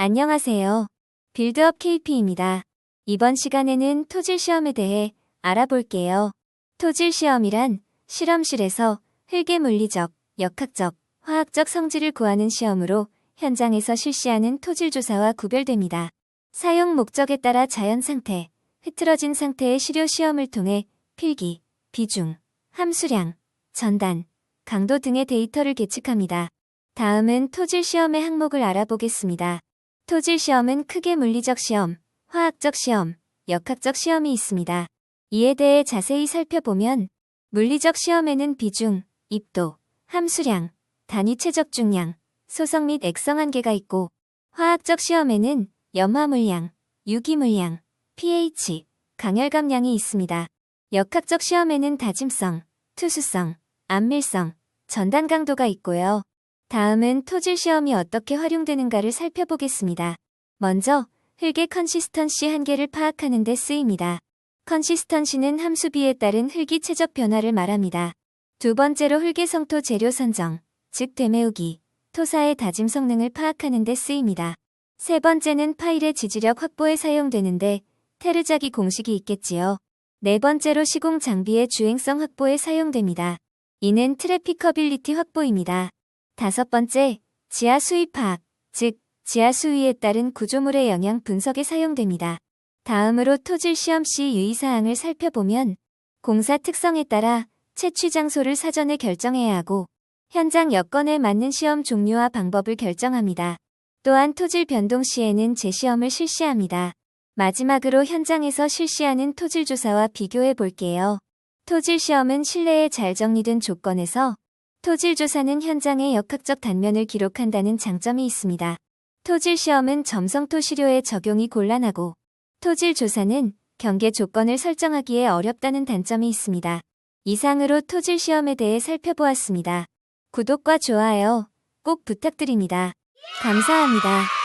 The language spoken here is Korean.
안녕하세요. 빌드업 KP입니다. 이번 시간에는 토질 시험에 대해 알아볼게요. 토질 시험이란 실험실에서 흙의 물리적, 역학적, 화학적 성질을 구하는 시험으로 현장에서 실시하는 토질 조사와 구별됩니다. 사용 목적에 따라 자연 상태, 흐트러진 상태의 시료 시험을 통해 필기, 비중, 함수량, 전단, 강도 등의 데이터를 계측합니다. 다음은 토질 시험의 항목을 알아보겠습니다. 토질 시험은 크게 물리적 시험, 화학적 시험, 역학적 시험이 있습니다. 이에 대해 자세히 살펴보면 물리적 시험에는 비중, 입도, 함수량, 단위 최적 중량, 소성 및 액성 한계가 있고 화학적 시험에는 염화 물량, 유기 물량, pH, 강열감량이 있습니다. 역학적 시험에는 다짐성, 투수성, 안밀성, 전단 강도가 있고요. 다음은 토질 시험이 어떻게 활용되는가를 살펴보겠습니다. 먼저 흙의 컨시스턴시 한계를 파악하는 데 쓰입니다. 컨시스턴시는 함수비에 따른 흙의 최적 변화를 말합니다. 두 번째로 흙의 성토 재료 선정, 즉 되메우기, 토사의 다짐 성능을 파악하는 데 쓰입니다. 세 번째는 파일의 지지력 확보에 사용되는데 테르자기 공식이 있겠지요. 네 번째로 시공 장비의 주행성 확보에 사용됩니다. 이는 트래피커빌리티 확보입니다. 다섯 번째, 지하 수위 파악, 즉 지하 수위에 따른 구조물의 영향 분석에 사용됩니다. 다음으로 토질 시험 시 유의사항을 살펴보면 공사 특성에 따라 채취 장소를 사전에 결정해야 하고 현장 여건에 맞는 시험 종류와 방법을 결정합니다. 또한 토질 변동 시에는 재시험을 실시합니다. 마지막으로 현장에서 실시하는 토질 조사와 비교해 볼게요. 토질 시험은 실내에 잘 정리된 조건에서 토질 조사는 현장의 역학적 단면을 기록한다는 장점이 있습니다. 토질 시험은 점성토 시료의 적용이 곤란하고 토질 조사는 경계 조건을 설정하기에 어렵다는 단점이 있습니다. 이상으로 토질 시험에 대해 살펴보았습니다. 구독과 좋아요 꼭 부탁드립니다. 감사합니다.